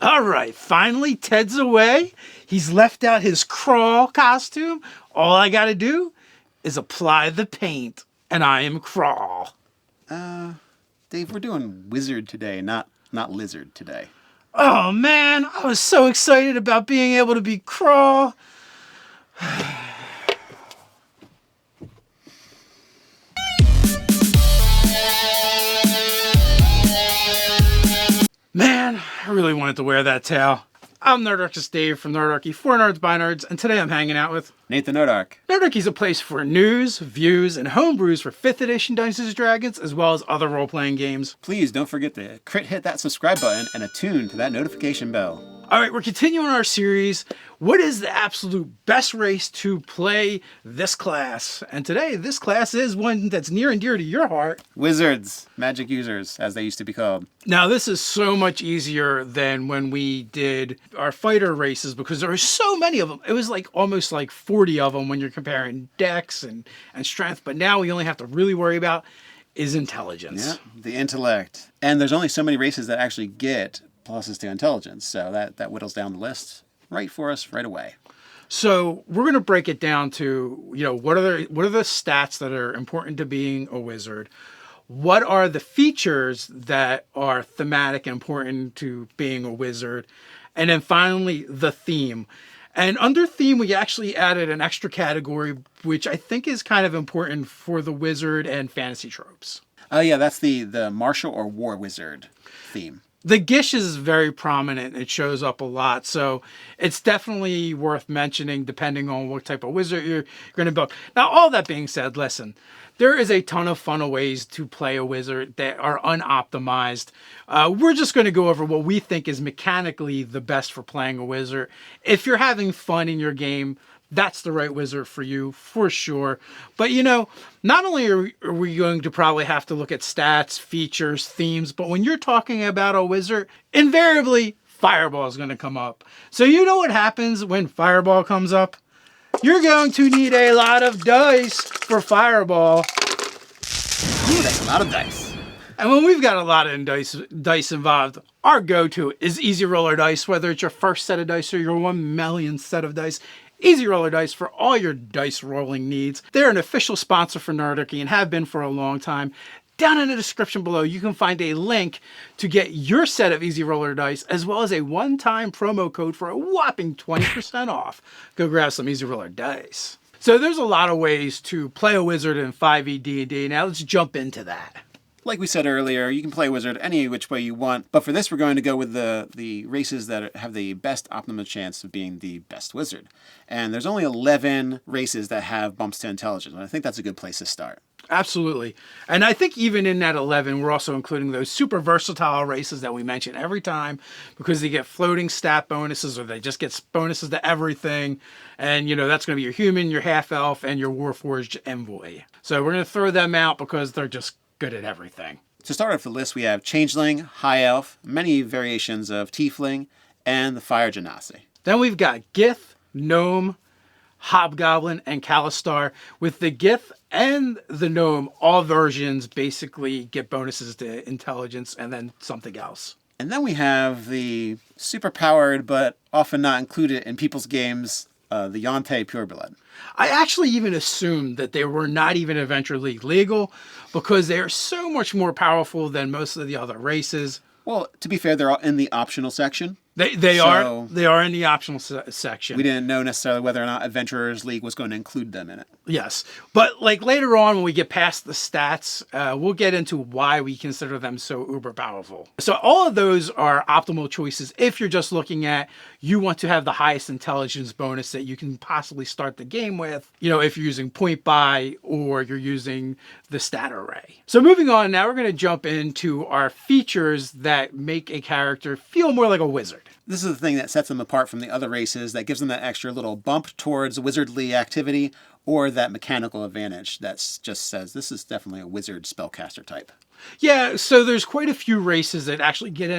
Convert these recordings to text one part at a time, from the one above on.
All right, finally Ted's away. He's left out his crawl costume. All I gotta do is apply the paint, and I am crawl. Dave, we're doing wizard today, not lizard today. Oh man, I was so excited about being able to be crawl. Man, I really wanted to wear that tail. I'm Nerdarchist Dave from Nerdarchy, for nerds by nerds, and today I'm hanging out with Nathan Nerdarch. Nerdarchy's a place for news, views, and homebrews for 5th edition Dungeons & Dragons, as well as other role-playing games. Please don't forget to hit that subscribe button and attune to that notification bell. All right, we're continuing our series. What is the absolute best race to play this class? And today, this class is one that's near and dear to your heart. Wizards, magic users, as they used to be called. Now, this is so much easier than when we did our fighter races because there were so many of them. It was like almost like 40 of them when you're comparing dex and strength. But now we only have to really worry about is intelligence. Yeah, the intellect. And there's only so many races that actually get pluses to intelligence. So that whittles down the list right for us right away. So we're going to break it down to, what are the stats that are important to being a wizard? What are the features that are thematic and important to being a wizard? And then finally, the theme. And under theme, we actually added an extra category, which I think is kind of important for the wizard and fantasy tropes. Oh yeah, that's the martial or war wizard theme. The Gish is very prominent. It shows up a lot. So it's definitely worth mentioning depending on what type of wizard you're going to build. Now, all that being said, listen, there is a ton of fun ways to play a wizard that are unoptimized. We're just going to go over what we think is mechanically the best for playing a wizard. If you're having fun in your game, that's the right wizard for you, for sure. But, not only are we going to probably have to look at stats, features, themes, but when you're talking about a wizard, invariably, Fireball is going to come up. So you know what happens when Fireball comes up? You're going to need a lot of dice for Fireball. Ooh, that's a lot of dice. And when we've got a lot of dice involved, our go-to is Easy Roller Dice, whether it's your first set of dice or your 1 millionth set of dice. Easy Roller Dice for all your dice rolling needs. They're an official sponsor for Nerdarchy and have been for a long time. Down in the description below, you can find a link to get your set of Easy Roller Dice, as well as a one-time promo code for a whopping 20% off. Go grab some Easy Roller Dice. So there's a lot of ways to play a wizard in 5e D&D. Now let's jump into that. Like we said earlier, you can play wizard any which way you want, but for this we're going to go with the races that have the best optimal chance of being the best wizard. And there's only 11 races that have bumps to intelligence, and I think that's a good place to start. Absolutely. And I think even in that 11, we're also including those super versatile races that we mention every time because they get floating stat bonuses or they just get bonuses to everything. And, that's going to be your human, your half-elf, and your Warforged envoy. So we're going to throw them out because they're just good at everything. To start off the list, we have Changeling, High Elf, many variations of Tiefling, and the Fire Genasi. Then we've got Gith, Gnome, Hobgoblin, and Kalistar. With the Gith and the Gnome, all versions basically get bonuses to intelligence and then something else. And then we have the super-powered but often not included in people's games, the Yontai Pureblood. I actually even assumed that they were not even Adventure League legal because they are so much more powerful than most of the other races. Well, to be fair, they're all in the optional section. They are in the optional section. We didn't know necessarily whether or not Adventurers League was going to include them in it. Yes, but later on when we get past the stats, we'll get into why we consider them so uber powerful. So all of those are optimal choices if you're just looking at you want to have the highest intelligence bonus that you can possibly start the game with, if you're using point buy or you're using the stat array. So moving on, now we're going to jump into our features that make a character feel more like a wizard. This is the thing that sets them apart from the other races, that gives them that extra little bump towards wizardly activity or that mechanical advantage that just says this is definitely a wizard spellcaster type. Yeah, so there's quite a few races that actually get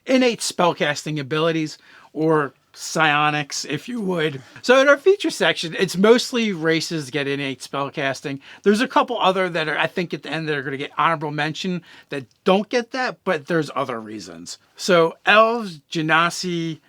innate spellcasting abilities or psionics, if you would. So in our feature section, it's mostly races that get innate spellcasting. There's a couple other that are, I think at the end, that are going to get honorable mention that don't get that, but there's other reasons. So elves, genasi,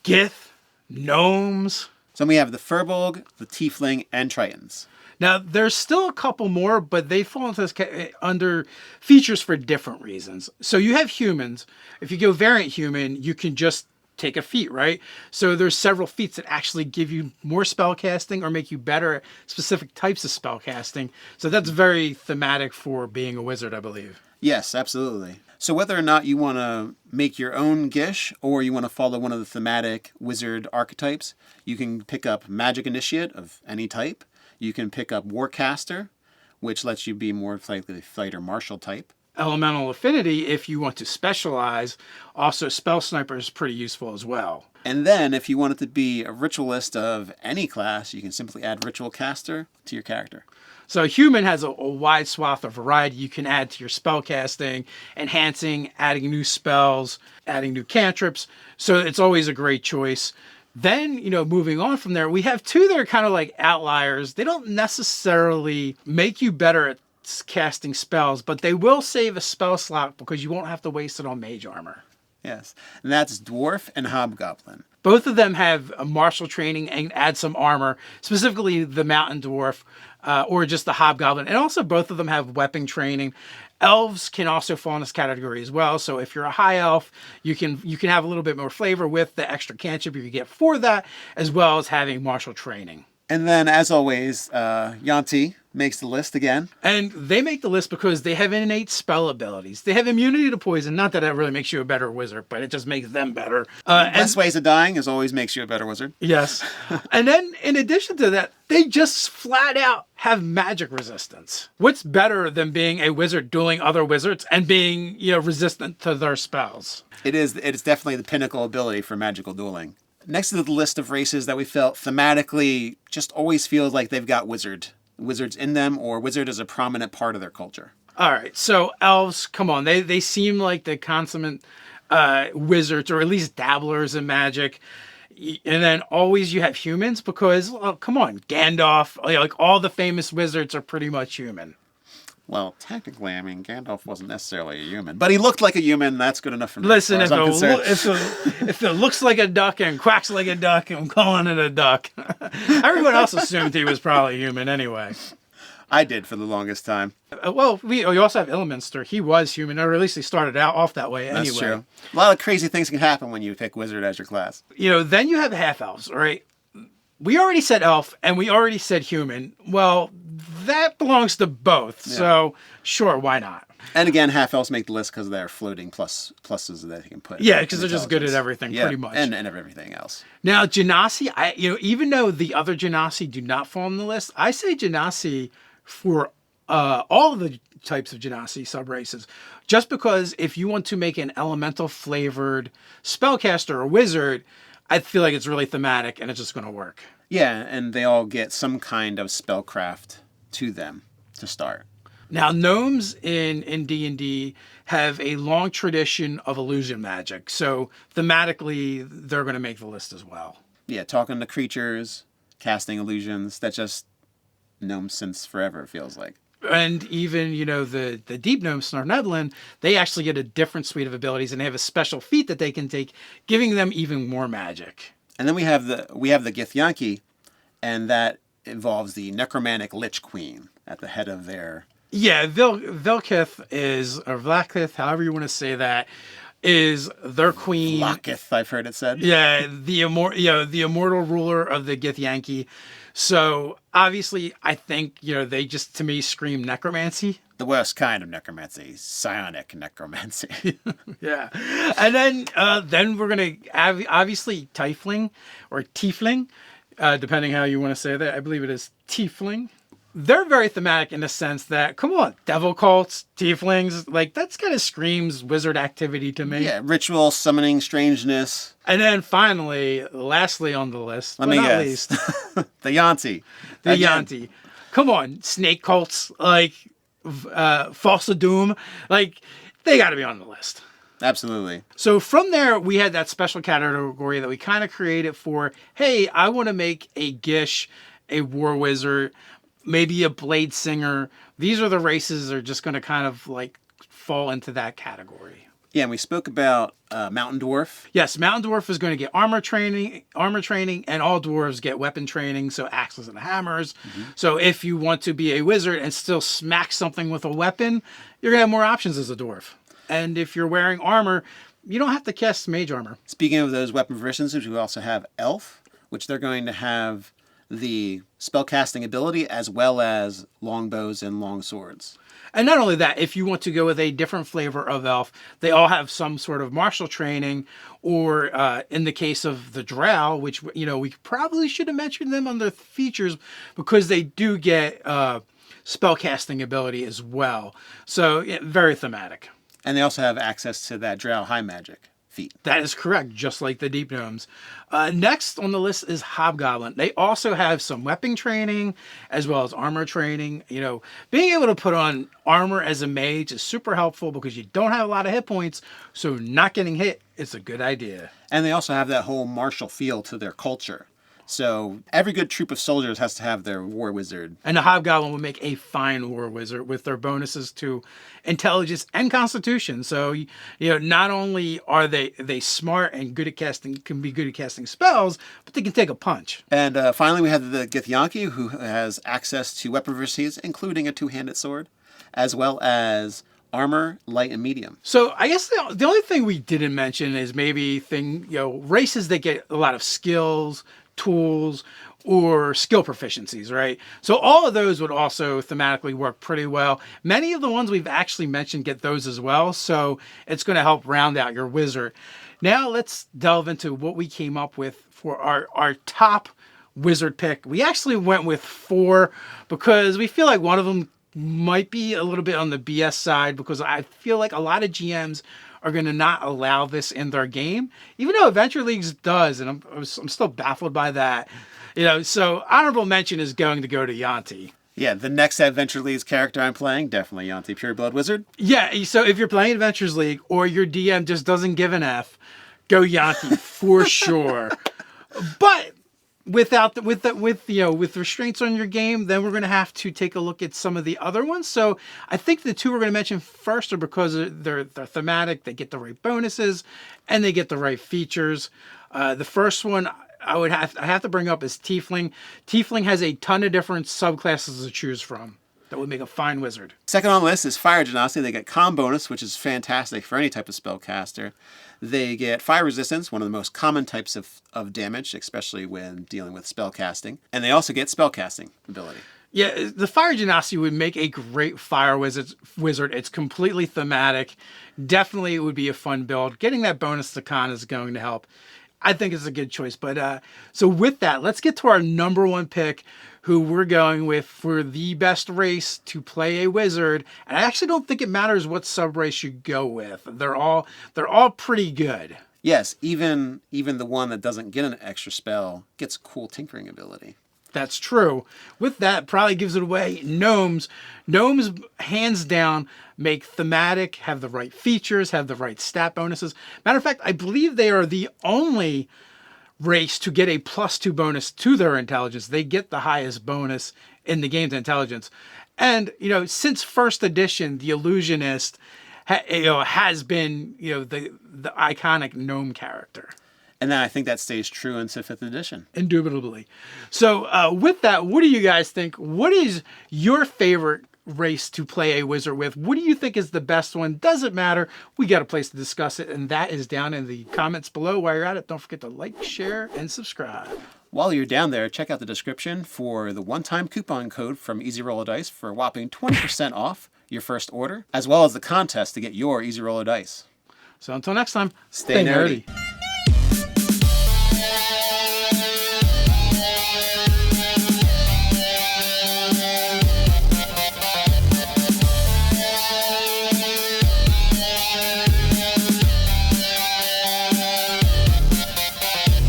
gith, gnomes. So we have the Furbolg, the Tiefling, and Tritons. Now, there's still a couple more, but they fall into this under features for different reasons. So you have humans. If you go variant human, you can just take a feat, right? So there's several feats that actually give you more spell casting or make you better at specific types of spell casting. So that's very thematic for being a wizard, I believe. Yes, absolutely. So whether or not you want to make your own Gish or you want to follow one of the thematic wizard archetypes, you can pick up Magic Initiate of any type. You can pick up Warcaster, which lets you be more likely fighter martial type. Elemental Affinity, if you want to specialize. Also, Spell Sniper is pretty useful as well. And then, if you want it to be a ritualist of any class, you can simply add Ritual Caster to your character. So human has a wide swath of variety you can add to your spell casting, enhancing, adding new spells, adding new cantrips. So it's always a great choice. Then, moving on from there, we have two that are kind of like outliers. They don't necessarily make you better at casting spells, but they will save a spell slot because you won't have to waste it on mage armor. Yes, and that's Dwarf and Hobgoblin. Both of them have a martial training and add some armor, specifically the Mountain Dwarf or just the Hobgoblin. And also both of them have weapon training. Elves can also fall in this category as well. So if you're a high elf, you can have a little bit more flavor with the extra cantrip you get for that, as well as having martial training. And then, as always, Yuan-ti makes the list again. And they make the list because they have innate spell abilities. They have immunity to poison. Not that really makes you a better wizard, but it just makes them better. Best ways of dying is always makes you a better wizard. Yes. And then, in addition to that, they just flat out have magic resistance. What's better than being a wizard dueling other wizards and being, resistant to their spells? It's definitely the pinnacle ability for magical dueling. Next to the list of races that we felt thematically just always feels like they've got wizards in them, or wizard is a prominent part of their culture. All right, so elves, come on, they seem like the consummate wizards, or at least dabblers in magic. And then always you have humans because, come on, Gandalf, like all the famous wizards are pretty much human. Well, technically, Gandalf wasn't necessarily a human, but he looked like a human. That's good enough for me. Listen, if it looks like a duck and quacks like a duck, I'm calling it a duck. Everyone else assumed he was probably human anyway. I did for the longest time. We also have Ilminster. He was human, or at least he started out off that way anyway. That's true. A lot of crazy things can happen when you pick wizard as your class. Then you have half-elves, right? We already said elf, and we already said human. Well, that belongs to both, so sure, why not? And again, half-elves make the list because they're floating pluses that they can put. Yeah, because they're just good at everything, pretty much. And everything else. Now, Genasi, even though the other Genasi do not fall on the list, I say Genasi for all of the types of Genasi subraces. Just because if you want to make an elemental-flavored spellcaster or wizard, I feel like it's really thematic and it's just going to work. Yeah, and they all get some kind of spellcraft to them to start. Now, gnomes in D&D have a long tradition of illusion magic. So thematically, they're going to make the list as well. Yeah, talking to creatures, casting illusions. That's just gnomes since forever, it feels like. And even, the deep gnome Snarnedlin, they actually get a different suite of abilities, and they have a special feat that they can take, giving them even more magic. And then we have the Githyanki, and that involves the necromantic Lich Queen at the head of their... Yeah, Velkith is, or Vlakith, however you want to say that, is their queen. Vlakith, I've heard it said. Yeah, the immortal ruler of the Githyanki. So obviously, I think they just to me scream necromancy. The worst kind of necromancy, psionic necromancy. Yeah, and then we're gonna have obviously Tiefling or Tiefling, depending how you want to say that. I believe it is Tiefling. They're very thematic in the sense that, come on, devil cults, tieflings, like that's kind of screams wizard activity to me. Yeah, ritual, summoning, strangeness. And then finally, lastly on the list, Let me not guess. least, the Yuan-ti. the Yuan-ti. Come on, snake cults, like False of Doom, like they got to be on the list. Absolutely. So from there, we had that special category that we kind of created for, hey, I want to make a Gish, a War Wizard, maybe a Blade Singer. These are the races that are just going to kind of like fall into that category. Yeah, and we spoke about Mountain Dwarf. Yes, Mountain Dwarf is going to get armor training, and all dwarves get weapon training, so axes and hammers. So if you want to be a wizard and still smack something with a weapon, you're going to have more options as a dwarf. And if you're wearing armor, you don't have to cast mage armor. Speaking of those weapon proficiencies, we also have Elf, which they're going to have the spellcasting ability as well as longbows and long swords. And not only that, if you want to go with a different flavor of elf, they all have some sort of martial training, or in the case of the drow, which, you know, we probably should have mentioned them on the features because they do get spellcasting ability as well. So yeah, very thematic. And they also have access to that drow high magic feat. That is correct, just like the Deep Gnomes. Next on the list is Hobgoblin. They also have some weapon training as well as armor training. You know, being able to put on armor as a mage is super helpful because you don't have a lot of hit points, so not getting hit is a good idea. And they also have that whole martial feel to their culture. So every good troop of soldiers has to have their war wizard. And the Hobgoblin would make a fine war wizard with their bonuses to intelligence and constitution. So, you know, not only are they smart and good at casting, can be good at casting spells, but they can take a punch. And finally, we have the Githyanki, who has access to weapon proficiencies, including a two-handed sword, as well as armor, light, and medium. So I guess the only thing we didn't mention is maybe races that get a lot of skills, tools, or skill proficiencies, right? So all of those would also thematically work pretty well. Many of the ones we've actually mentioned get those as well, so it's going to help round out your wizard. Now let's delve into what we came up with for our top wizard pick. We actually went with 4 because we feel like one of them might be a little bit on the BS side, because I feel like a lot of GMs are going to not allow this in their game, even though Adventure Leagues does, and I'm still baffled by that. You know, so honorable mention is going to go to Yanti. Yeah, the next Adventure Leagues character I'm playing, definitely Yanti, Pureblood Wizard. Yeah, so if you're playing Adventures League or your DM just doesn't give an F, go Yanti for sure. But with restraints on your game, then we're going to have to take a look at some of the other ones. So I think the 2 we're going to mention first are because they're thematic, they get the right bonuses, and they get the right features. The first one I have to bring up is Tiefling. Tiefling has a ton of different subclasses to choose from that would make a fine wizard. Second on the list is Fire Genasi. They get Calm bonus, which is fantastic for any type of spellcaster. They get Fire Resistance, one of the most common types of damage, especially when dealing with spellcasting. And they also get Spellcasting ability. Yeah, the Fire Genasi would make a great fire wizard. It's completely thematic. Definitely it would be a fun build. Getting that bonus to con is going to help. I think it's a good choice. But so with that, let's get to our number 1 pick, who we're going with for the best race to play a wizard. And I actually don't think it matters what sub race you go with. They're all pretty good. Yes, even the one that doesn't get an extra spell gets cool tinkering ability. That's true. With that, probably gives it away. Gnomes, hands down, make thematic, have the right features, have the right stat bonuses. Matter of fact, I believe they are the only race to get a +2 bonus to their intelligence. They get the highest bonus in the game's intelligence. And, you know, since first edition, the Illusionist has been, the iconic gnome character. And then I think that stays true into 5th edition. Indubitably. So with that, what do you guys think? What is your favorite race to play a wizard with? What do you think is the best one? Doesn't matter. We got a place to discuss it, and that is down in the comments below. While you're at it, don't forget to like, share, and subscribe. While you're down there, check out the description for the one-time coupon code from Easy Roll a Dice for a whopping 20% off your first order, as well as the contest to get your Easy Roll a Dice. So until next time, stay nerdy.